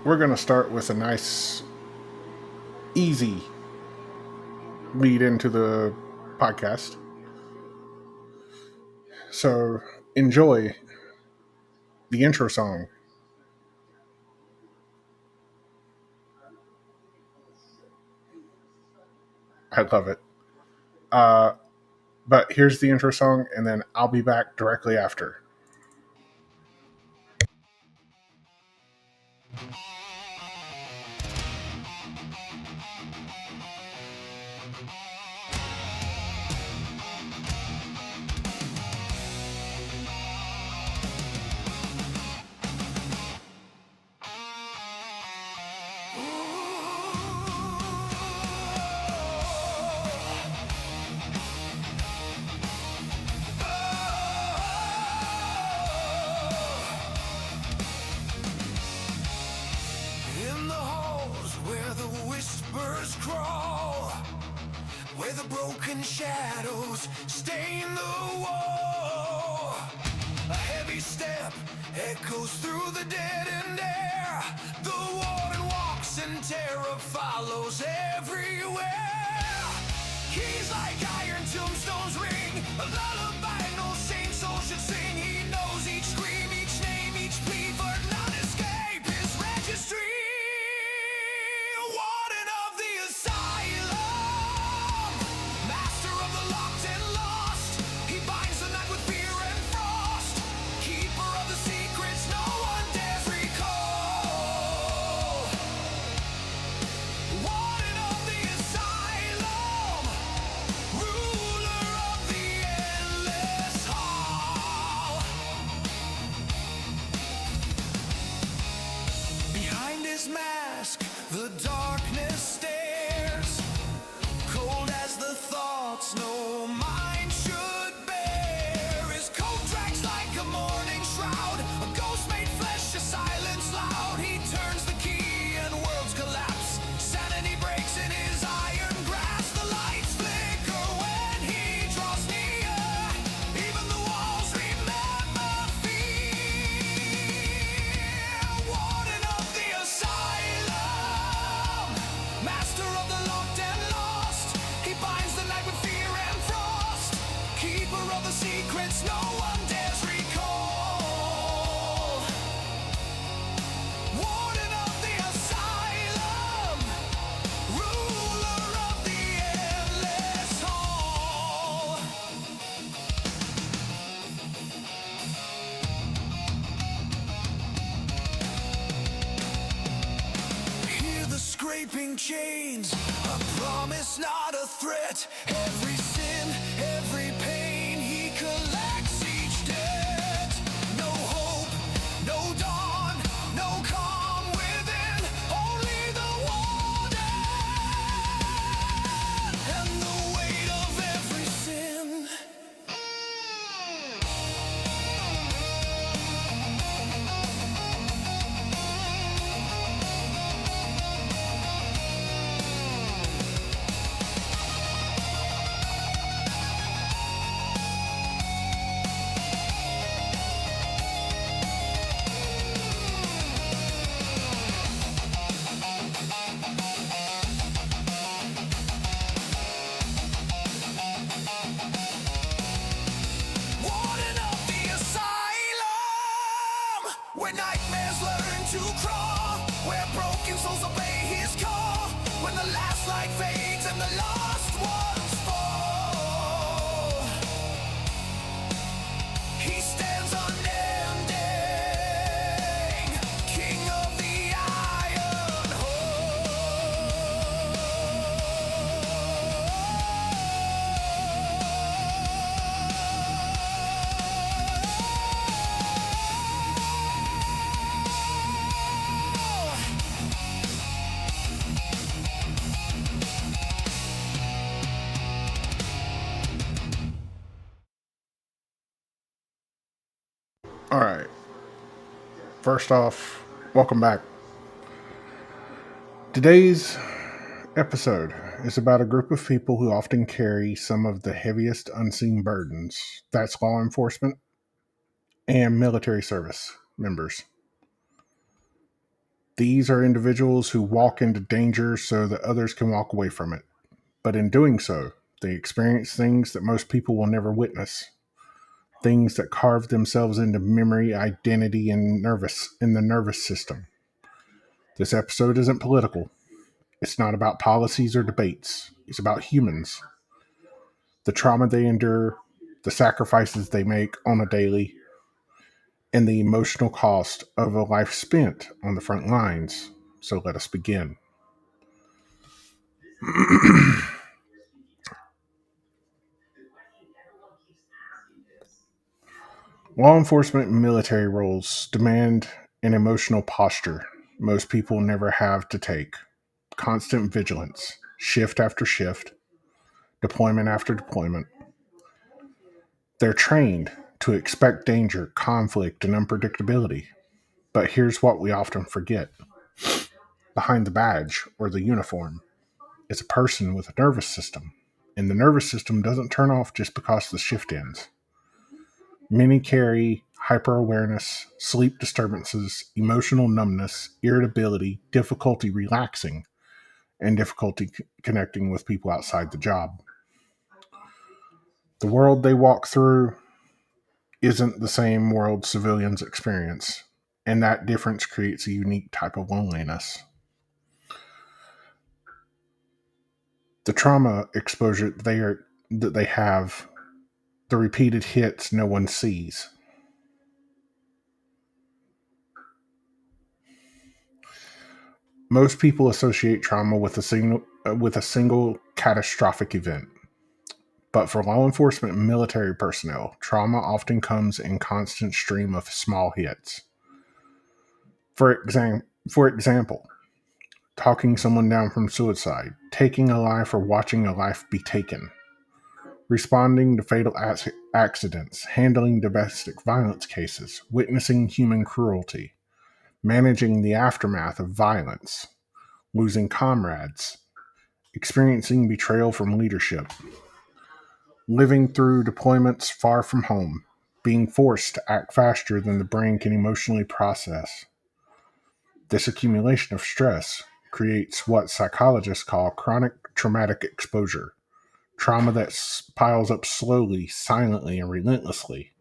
We're going to start with a nice, easy lead into the podcast. So enjoy the intro song. I love it. Uh, but here's the intro song, and then I'll be back directly after. In the halls where the whispers crawl, where the broken shadows stain the wall, a heavy step echoes through the dead end air. The warden walks and terror follows everywhere. Keys like iron tombstones ring, a lullaby no sane soul should sing. He knows each scream, each name, each plea for non-escape. His registry, warden of the asylum, master of the locked and lost. He binds the night with fear and frost, keeper of the secrets no one dares recall. Warden of the asylum, ruler of the endless hall. Behind his mask, the darkness stares, cold as the thoughts no mind should bear. His coat drags like a morning shroud, a ghost made flesh, a silence loud. He turns the key and worlds collapse. Sanity breaks in his iron grasp. The lights flicker when he draws near. Even the walls remember fear. Warden of the asylum, master of the locked and lost. He binds the night with fear and frost, keeper of the secrets no one dares recall. Warden of the asylum, ruler of the endless hall. Hear the scraping chains, a promise not a threat. Every sin, every pain, he collects each debt. No hope, no dawn, no calm within, only the warden and the weight of every sin. Warden of the asylum, where nightmares learn to crawl, where broken souls obey his call, when the last light fades and the lost ones fall. He stands unending, king of the iron All right. First off, welcome back. Today's episode is about a group of people who often carry some of the heaviest unseen burdens. That's law enforcement and military service members. These are individuals who walk into danger so that others can walk away from it. But in doing so, they experience things that most people will never witness. Things that carve themselves into memory, identity, and the nervous system. This episode isn't political. It's not about policies or debates. It's about humans, the trauma they endure, the sacrifices they make on a daily, and the emotional cost of a life spent on the front lines. So let us begin. Law enforcement and military roles demand an emotional posture most people never have to take. Constant vigilance, shift after shift, deployment after deployment. They're trained to expect danger, conflict, and unpredictability. But here's what we often forget: behind the badge or the uniform is a person with a nervous system. And the nervous system doesn't turn off just because the shift ends. Many carry hyper awareness, sleep disturbances, emotional numbness, irritability, difficulty relaxing, and difficulty connecting with people outside the job. The world they walk through isn't the same world civilians experience, and that difference creates a unique type of loneliness. The trauma exposure that they have, the repeated hits no one sees. Most people associate trauma with a single catastrophic event. But for law enforcement and military personnel, trauma often comes in constant stream of small hits. For example, talking someone down from suicide, taking a life or watching a life be taken, responding to fatal accidents, handling domestic violence cases, witnessing human cruelty, managing the aftermath of violence, losing comrades, experiencing betrayal from leadership, living through deployments far from home, being forced to act faster than the brain can emotionally process. This accumulation of stress creates what psychologists call chronic traumatic exposure, trauma that piles up slowly, silently, and relentlessly.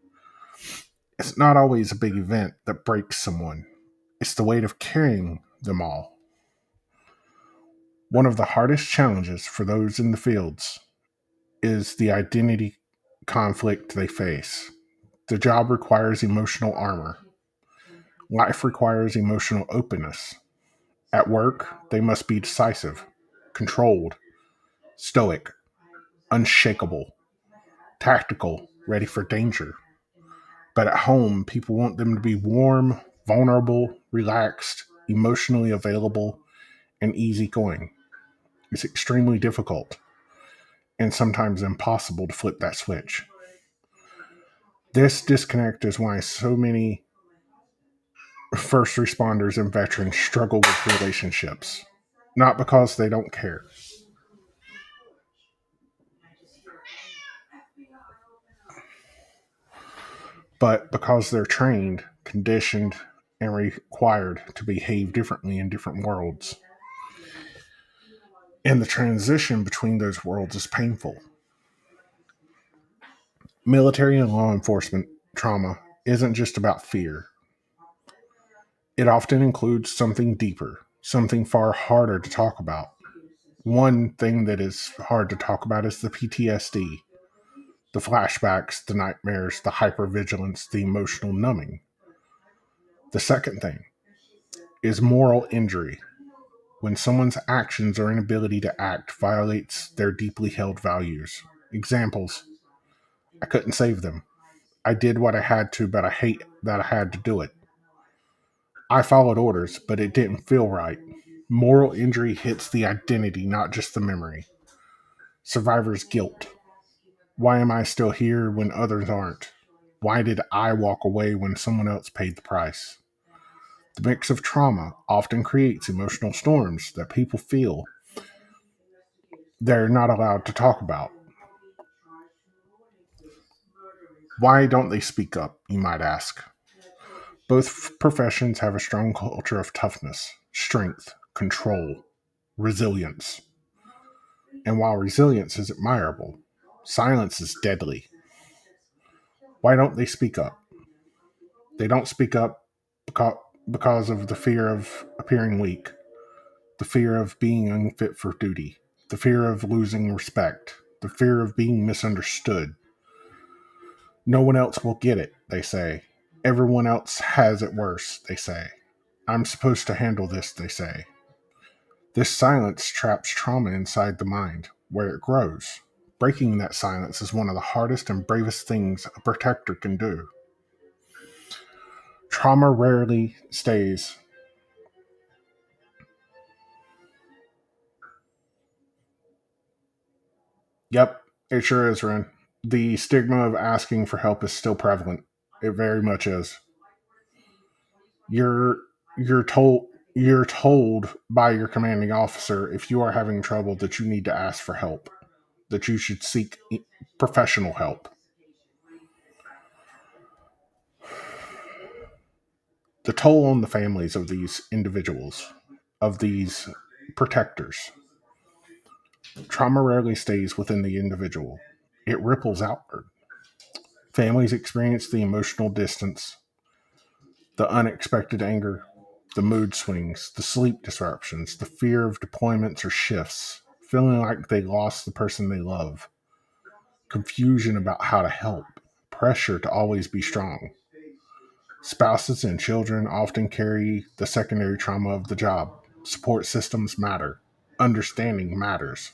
It's not always a big event that breaks someone, it's the weight of carrying them all. One of the hardest challenges for those in the fields is the identity conflict they face. The job requires emotional armor. Life requires emotional openness. At work, they must be decisive, controlled, stoic, unshakable, tactical, ready for danger. But at home, people want them to be warm, vulnerable, relaxed, emotionally available, and easygoing. It's extremely difficult and sometimes impossible to flip that switch. This disconnect is why so many first responders and veterans struggle with relationships. Not because they don't care, but because they're trained, conditioned, and required to behave differently in different worlds. And the transition between those worlds is painful. Military and law enforcement trauma isn't just about fear, it often includes something deeper, something far harder to talk about. One thing that is hard to talk about is the PTSD, the flashbacks, the nightmares, the hypervigilance, the emotional numbing. The second thing is moral injury, when someone's actions or inability to act violates their deeply held values. Examples: I couldn't save them. I did what I had to, but I hate that I had to do it. I followed orders, but it didn't feel right. Moral injury hits the identity, not just the memory. Survivor's guilt. Why am I still here when others aren't? Why did I walk away when someone else paid the price? The mix of trauma often creates emotional storms that people feel they're not allowed to talk about. Why don't they speak up, you might ask? Both professions have a strong culture of toughness. strength, control, resilience. And while resilience is admirable, silence is deadly. Why don't they speak up? They don't speak up because, because of the fear of appearing weak, the fear of being unfit for duty, the fear of losing respect, the fear of being misunderstood. No one else will get it, they say. Everyone else has it worse, they say. I'm supposed to handle this, they say. This silence traps trauma inside the mind, where it grows. Breaking that silence is one of the hardest and bravest things a protector can do. Trauma rarely stays. Yep, it sure is, Ren. The stigma of asking for help is still prevalent. It very much is. You're you're told by your commanding officer if you are having trouble that you need to ask for help, that you should seek professional help. The toll on the families of these individuals, of these protectors. Trauma rarely stays within the individual. It ripples outward. Families experience the emotional distance, the unexpected anger, the mood swings, the sleep disruptions, the fear of deployments or shifts, feeling like they lost the person they love, confusion about how to help, pressure to always be strong. Spouses and children often carry the secondary trauma of the job. Support systems matter. Understanding matters.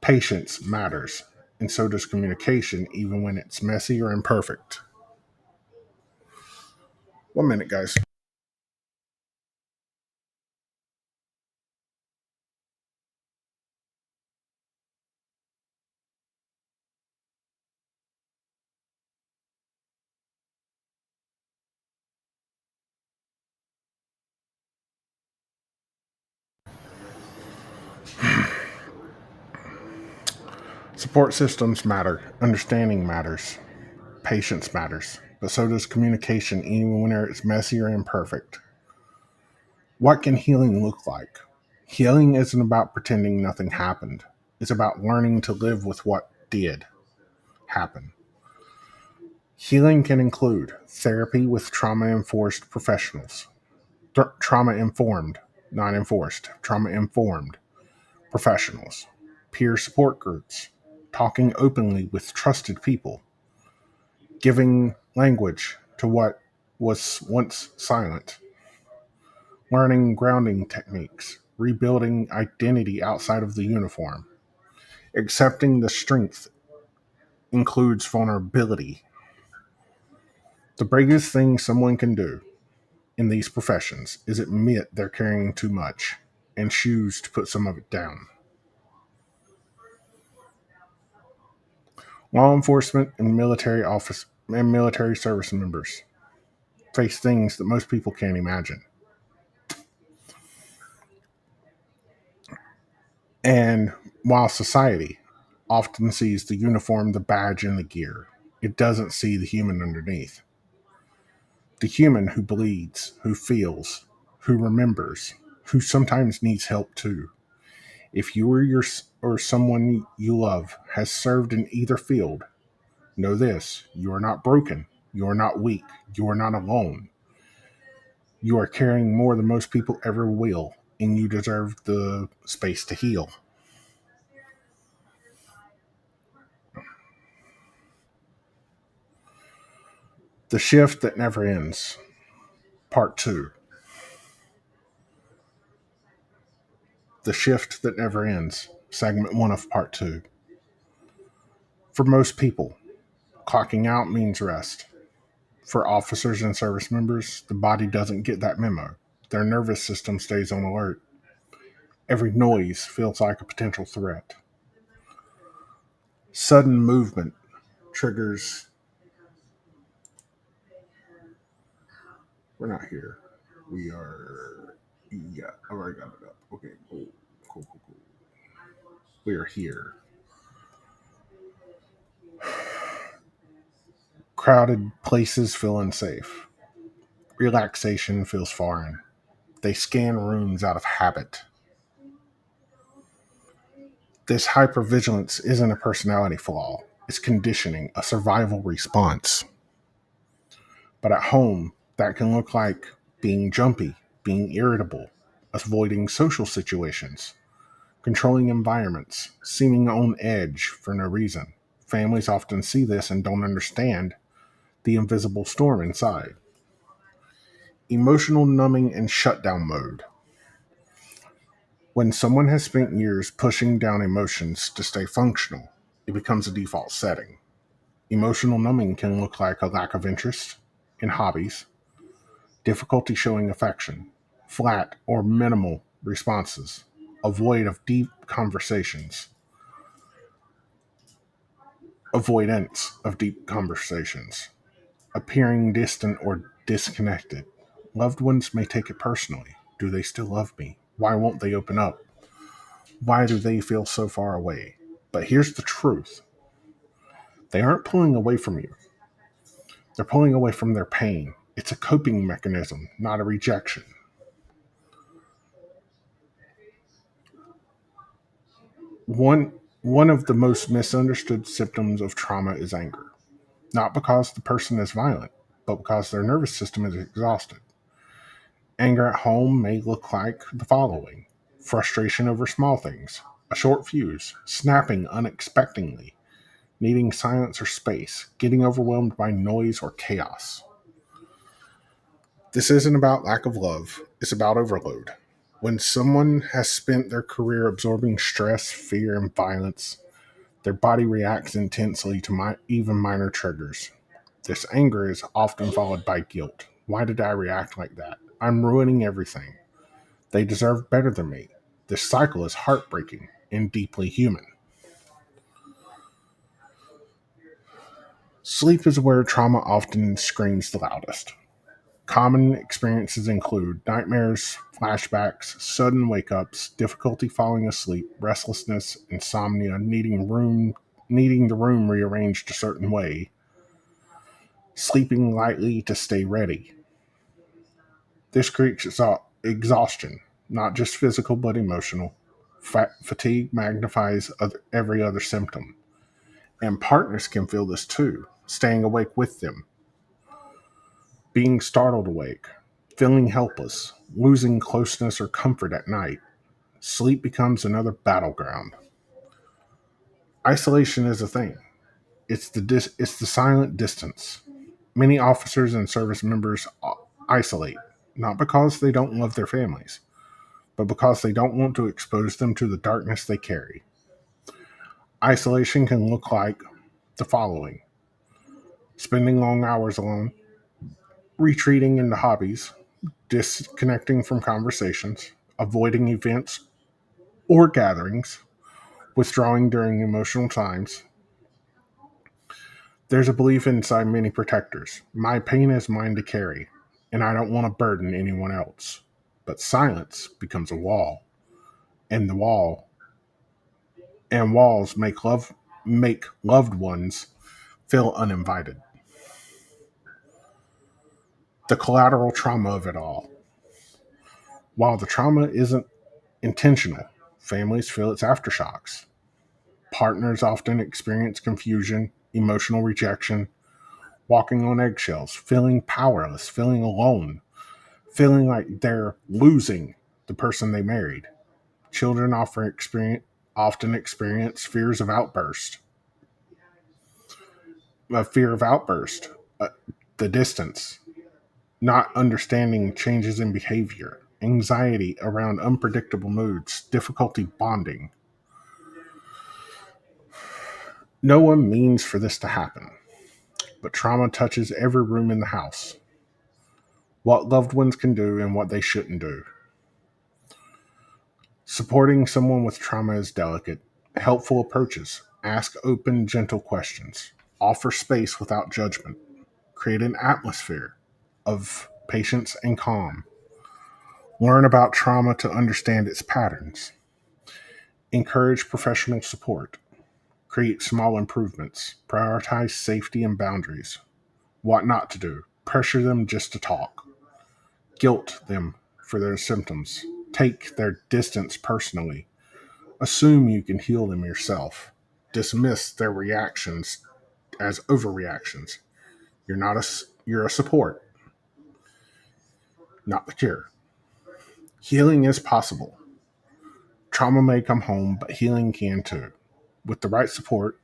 Patience matters. And so does communication, even when it's messy or imperfect. 1 minute, guys. Support systems matter. Understanding matters. Patience matters. But so does communication, even when it's messy or imperfect. What can healing look like? Healing isn't about pretending nothing happened. It's about learning to live with what did happen. Healing can include therapy with trauma enforced professionals, trauma informed, not enforced, trauma informed professionals, peer support groups, talking openly with trusted people, giving language to what was once silent, learning grounding techniques, rebuilding identity outside of the uniform, accepting the strength includes vulnerability. The bravest thing someone can do in these professions is admit they're carrying too much and choose to put some of it down. Law enforcement and military service members face things that most people can't imagine. And while society often sees the uniform, the badge, and the gear, it doesn't see the human underneath. The human who bleeds, who feels, who remembers, who sometimes needs help too. If you or someone you love has served in either field, know this: you are not broken, you are not weak, you are not alone. You are carrying more than most people ever will, and you deserve the space to heal. The Shift That Never Ends, Part 2. The Shift That Never Ends, Segment 1 of Part 2. For most people, clocking out means rest. For officers and service members, the body doesn't get that memo. Their nervous system stays on alert. Every noise feels like a potential threat. Sudden movement triggers. We're not here. We are. Yeah, I already got it up. Okay, cool. Cool, cool, cool. We are here. Crowded places feel unsafe. Relaxation feels foreign. They scan rooms out of habit. This hypervigilance isn't a personality flaw, it's conditioning, a survival response. But at home, that can look like being jumpy, being irritable, avoiding social situations, controlling environments, seeming on edge for no reason. Families often see this and don't understand the invisible storm inside. Emotional numbing and shutdown mode. When someone has spent years pushing down emotions to stay functional, it becomes a default setting. Emotional numbing can look like a lack of interest in hobbies, difficulty showing affection, flat or minimal responses, avoid of deep conversations, avoidance of deep conversations, appearing distant or disconnected. Loved ones may take it personally. Do they still love me? Why won't they open up? Why do they feel so far away? But here's the truth: they aren't pulling away from you, they're pulling away from their pain. It's a coping mechanism, not a rejection. One of the most misunderstood symptoms of trauma is anger. Not because the person is violent, but because their nervous system is exhausted. Anger at home may look like the following: frustration over small things, a short fuse, snapping unexpectedly, needing silence or space, getting overwhelmed by noise or chaos. This isn't about lack of love, it's about overload. When someone has spent their career absorbing stress, fear, and violence, their body reacts intensely to even minor triggers. This anger is often followed by guilt. Why did I react like that? I'm ruining everything. They deserve better than me. This cycle is heartbreaking and deeply human. Sleep is where trauma often screams the loudest. Common experiences include nightmares, flashbacks, sudden wake ups, difficulty falling asleep, restlessness, insomnia, needing the room rearranged a certain way, sleeping lightly to stay ready. This creates exhaustion, not just physical but emotional. Fatigue magnifies every other symptom. And partners can feel this too, staying awake with them, being startled awake, feeling helpless, losing closeness or comfort at night. Sleep becomes another battleground. Isolation is a thing. It's the silent distance. Many officers and service members isolate, not because they don't love their families, but because they don't want to expose them to the darkness they carry. Isolation can look like the following: spending long hours alone, retreating into hobbies, disconnecting from conversations, avoiding events or gatherings, withdrawing during emotional times. There's a belief inside many protectors: my pain is mine to carry, and I don't want to burden anyone else. But silence becomes a wall, and the wall and walls make loved ones feel uninvited. The collateral trauma of it all. While the trauma isn't intentional, families feel its aftershocks. Partners often experience confusion, emotional rejection, walking on eggshells, feeling powerless, feeling alone, feeling like they're losing the person they married. Children often experience fear of outburst, the distance, not understanding changes in behavior, anxiety around unpredictable moods, difficulty bonding. No one means for this to happen, but trauma touches every room in the house. What loved ones can do and what they shouldn't do. Supporting someone with trauma is delicate. Helpful approaches: ask open, gentle questions, offer space without judgment, create an atmosphere of patience and calm, learn about trauma to understand its patterns, encourage professional support, create small improvements, prioritize safety and boundaries, what not to do, pressure them just to talk, guilt them for their symptoms, take their distance personally, assume you can heal them yourself, dismiss their reactions as overreactions. You're a support, not the cure. Healing is possible. Trauma may come home, but healing can too. With the right support,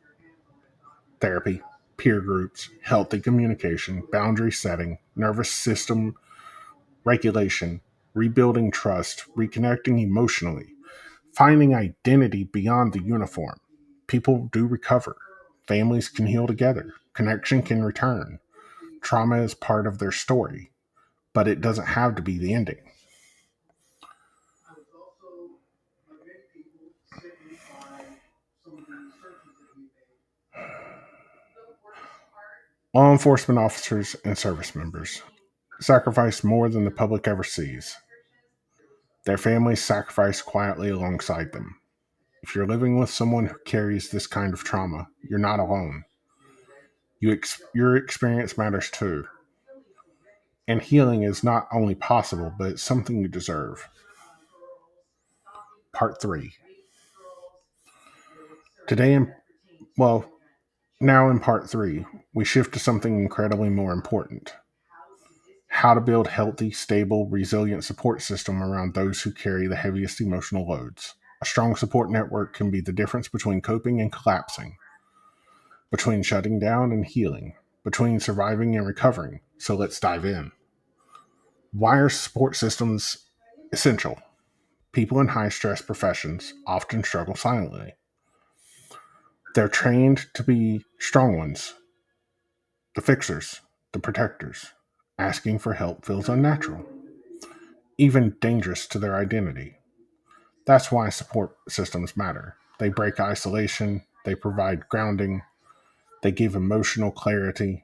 therapy, peer groups, healthy communication, boundary setting, nervous system regulation, rebuilding trust, reconnecting emotionally, finding identity beyond the uniform. People do recover. Families can heal together. Connection can return. Trauma is part of their story, but it doesn't have to be the ending. Law enforcement officers and service members sacrifice more than the public ever sees. Their families sacrifice quietly alongside them. If you're living with someone who carries this kind of trauma, you're not alone. Your experience matters too. And healing is not only possible, but it's something you deserve. Part 3. Today, well, now in part 3, we shift to something incredibly more important: how to build healthy, stable, resilient support system around those who carry the heaviest emotional loads. A strong support network can be the difference between coping and collapsing, between shutting down and healing, between surviving and recovering. So let's dive in. Why are support systems essential? People in high stress professions often struggle silently. They're trained to be strong ones, the fixers, the protectors. Asking for help feels unnatural, even dangerous to their identity. That's why support systems matter. They break isolation, they provide grounding, they give emotional clarity,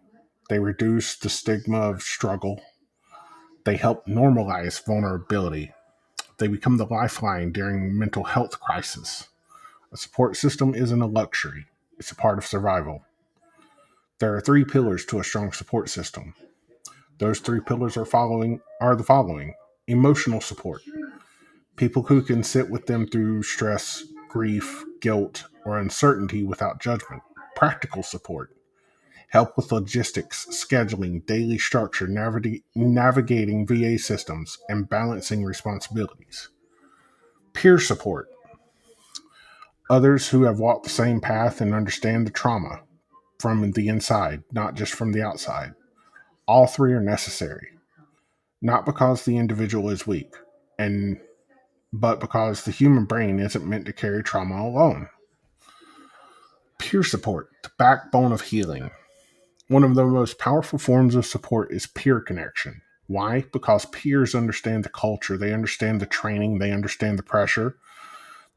they reduce the stigma of struggle, they help normalize vulnerability, they become the lifeline during mental health crisis. A support system isn't a luxury, it's a part of survival. There are 3 pillars to a strong support system. Those 3 pillars are the following: emotional support, people who can sit with them through stress, grief, guilt, or uncertainty without judgment; practical support, help with logistics, scheduling, daily structure, navigating VA systems, and balancing responsibilities; peer support, others who have walked the same path and understand the trauma from the inside, not just from the outside. All 3 are necessary, not because the individual is weak, and but because the human brain isn't meant to carry trauma alone. Peer support, the backbone of healing. One of the most powerful forms of support is peer connection. Why? Because peers understand the culture, they understand the training, they understand the pressure,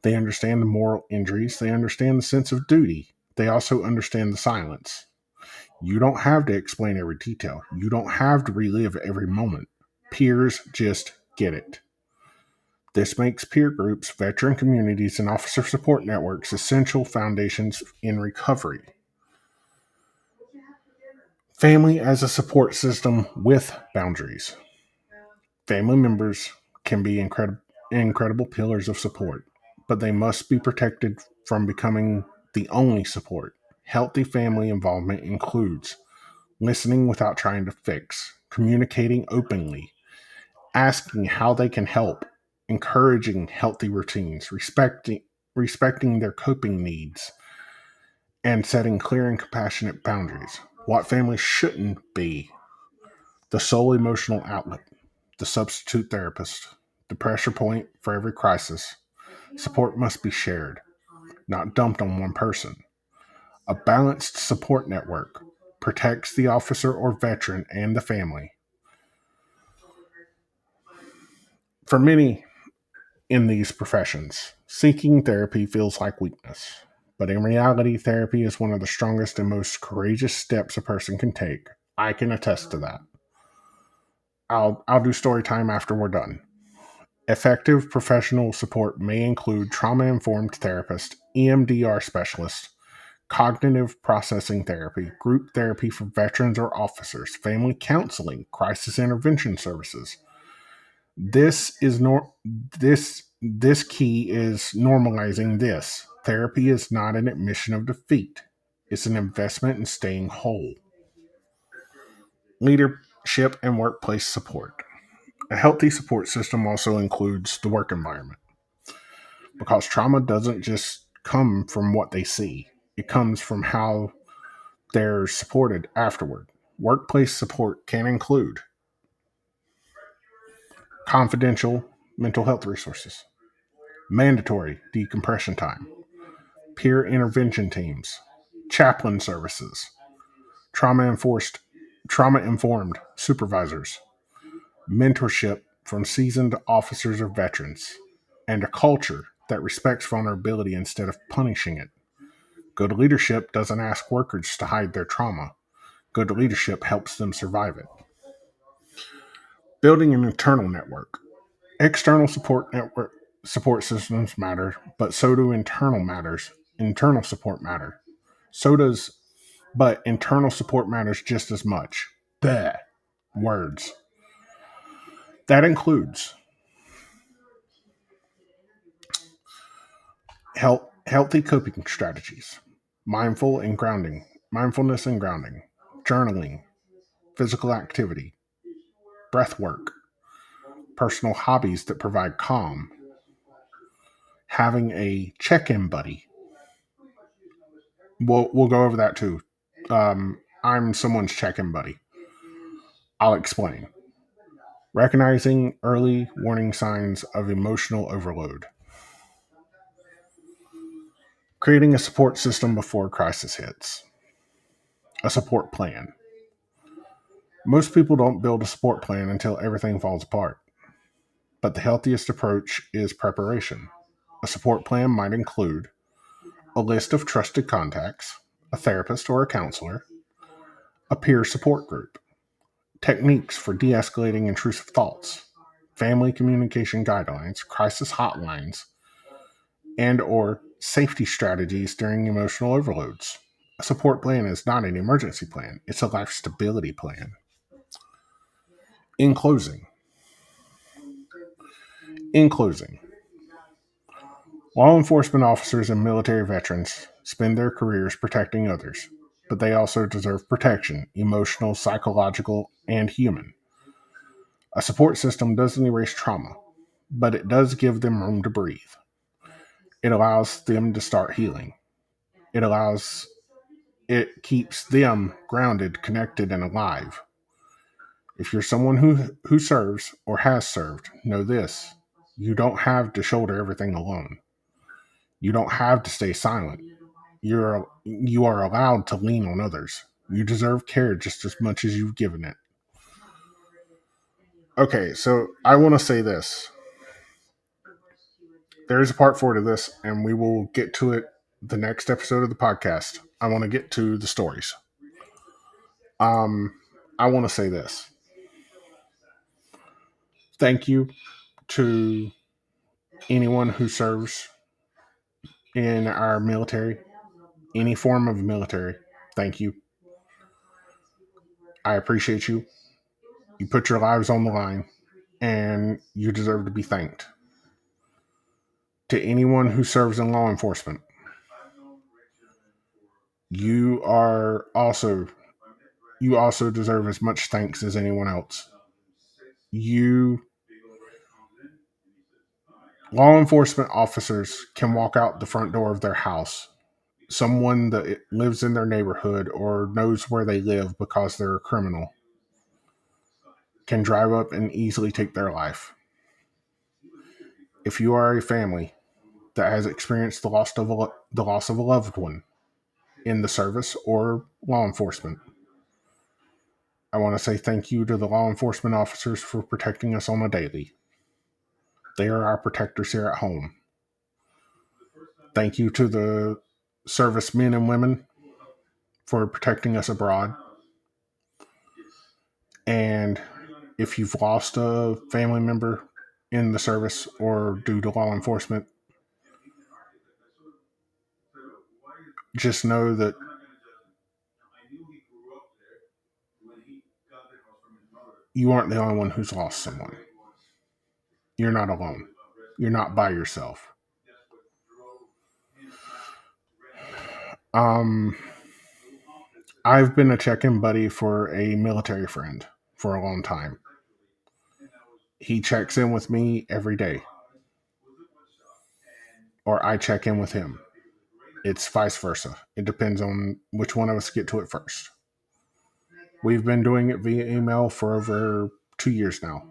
they understand the moral injuries, they understand the sense of duty. They also understand the silence. You don't have to explain every detail. You don't have to relive every moment. Peers just get it. This makes peer groups, veteran communities, and officer support networks essential foundations in recovery. Family as a support system with boundaries. Family members can be incredible pillars of support, but they must be protected from becoming the only support. Healthy family involvement includes listening without trying to fix, communicating openly, asking how they can help, encouraging healthy routines, respecting their coping needs, and setting clear and compassionate boundaries. What family shouldn't be: the sole emotional outlet, the substitute therapist, the pressure point for every crisis. Support must be shared, not dumped on one person. A balanced support network protects the officer or veteran and the family. For many in these professions, seeking therapy feels like weakness. But in reality, therapy is one of the strongest and most courageous steps a person can take. I can attest to that. I'll do story time after we're done. Effective professional support may include trauma informed therapist, EMDR specialist, cognitive processing therapy, group therapy for veterans or officers, family counseling, crisis intervention services. This key is normalizing this. Therapy is not an admission of defeat. It's an investment in staying whole. Leadership and workplace support. A healthy support system also includes the work environment because trauma doesn't just come from what they see. It comes from how they're supported afterward. Workplace support can include confidential mental health resources, mandatory decompression time, peer intervention teams, chaplain services, trauma enforced trauma informed supervisors, mentorship from seasoned officers or veterans, and a culture that respects vulnerability instead of punishing it. Good leadership doesn't ask workers to hide their trauma. Good leadership helps them survive it. Building an internal network. External support systems matter, but so do internal matters. Internal support matter. So does but internal support matters just as much. Bleh. Words. That includes healthy coping strategies, mindfulness and grounding, journaling, physical activity, breath work, personal hobbies that provide calm, having a check-in buddy. We'll go over that too. I'm someone's check-in buddy. I'll explain. Recognizing early warning signs of emotional overload. Creating a support system before crisis hits. A support plan. Most people don't build a support plan until everything falls apart. But the healthiest approach is preparation. A support plan might include a list of trusted contacts, a therapist or a counselor, a peer support group, techniques for de escalating intrusive thoughts, family communication guidelines, crisis hotlines, and or safety strategies during emotional overloads. A support plan is not an emergency plan, it's a life stability plan. In closing, in closing, law enforcement officers and military veterans spend their careers protecting others, but they also deserve protection, emotional, psychological, and human. A support system doesn't erase trauma, but it does give them room to breathe. It allows them to start healing. It allows it keeps them grounded, connected, and alive. If you're someone who serves or has served, know this. You don't have to shoulder everything alone. You don't have to stay silent. You are allowed to lean on others. You deserve care just as much as you've given it. Okay, so I want to say this. There is a part four to this, and we will get to it the next episode of the podcast. I want to get to the stories. Um, I want to say this. Thank you to anyone who serves in our military, any form of military. Thank you. I appreciate you. You put your lives on the line, and you deserve to be thanked. To anyone who serves in law enforcement, you are also you also deserve as much thanks as anyone else. You Law enforcement officers can walk out the front door of their house. Someone that lives in their neighborhood or knows where they live because they're a criminal can drive up and easily take their life. If you are a family that has experienced the loss of a loved one in the service or law enforcement, I want to say thank you to the law enforcement officers for protecting us on a daily. They are our protectors here at home. Thank you to the servicemen and women for protecting us abroad. And if you've lost a family member in the service or due to law enforcement, just know that you aren't the only one who's lost someone. You're not alone. You're not by yourself. Um, I've been a check-in buddy for a military friend for a long time. He checks in with me every day, or I check in with him. It's vice versa. It depends on which one of us get to it first. We've been doing it via email for over 2 years now.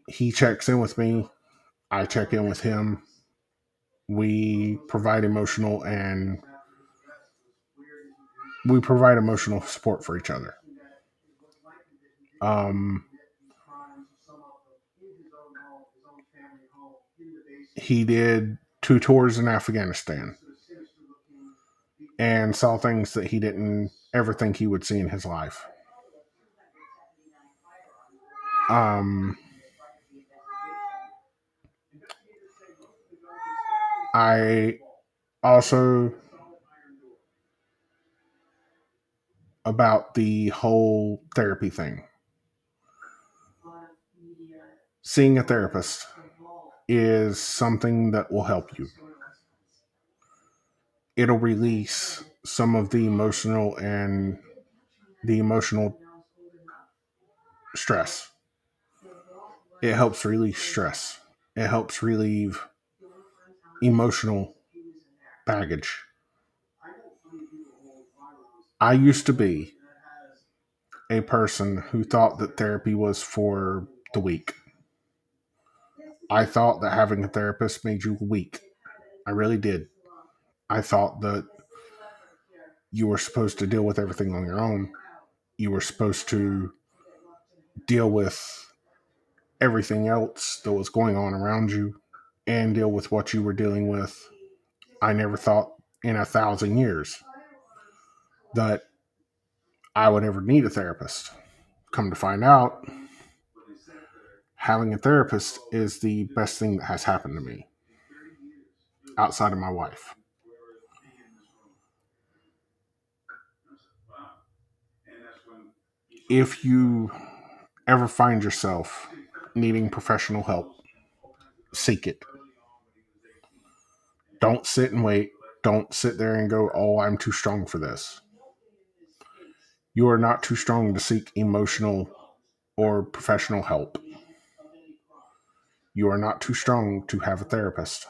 He checks in with me. I check in with him. We provide emotional support for each other. Um, he did 2 tours in Afghanistan and saw things that he didn't ever think he would see in his life. Um, I also, about the whole therapy thing, seeing a therapist is something that will help you. It'll release some of the emotional stress. It helps relieve stress. It helps relieve emotional baggage. I used to be a person who thought that therapy was for the weak. I thought that having a therapist made you weak. I really did. I thought that you were supposed to deal with everything on your own. You were supposed to deal with everything else that was going on around you and deal with what you were dealing with. I never thought in 1,000 years that I would ever need a therapist. Come to find out, having a therapist is the best thing that has happened to me outside of my wife. If you ever find yourself needing professional help, seek it. Don't sit and wait. Don't sit there and go, oh, I'm too strong for this. You are not too strong to seek emotional or professional help. You are not too strong to have a therapist.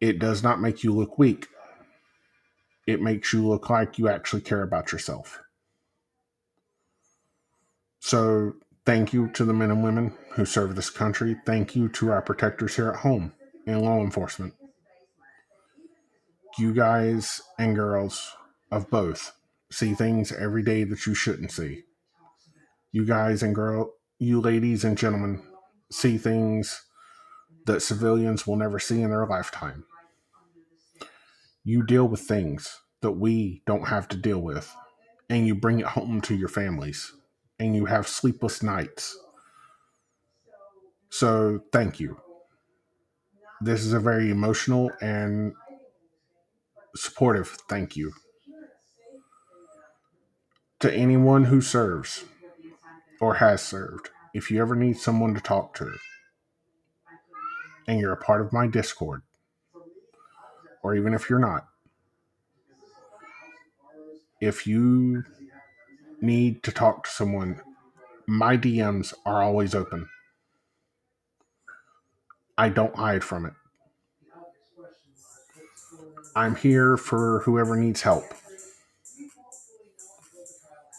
It does not make you look weak. It makes you look like you actually care about yourself. So, thank you to the men and women who serve this country. Thank you to our protectors here at home in law enforcement. You guys and girls of both see things every day that you shouldn't see. You ladies and gentlemen see things that civilians will never see in their lifetime. You deal with things that we don't have to deal with, and you bring it home to your families, and you have sleepless nights. So, thank you. This is a very emotional and supportive thank you to anyone who serves or has served. If you ever need someone to talk to, and you're a part of my Discord, or even if you're not, if you need to talk to someone, my DMs are always open. I don't hide from it. I'm here for whoever needs help.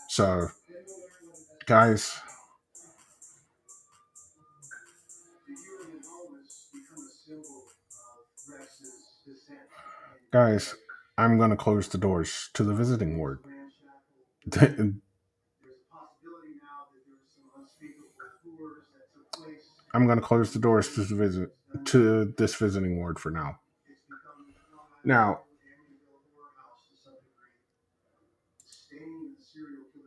So, guys, guys, I'm going to close the doors to the visiting ward. I'm going to close the doors to this visiting ward for now. Now,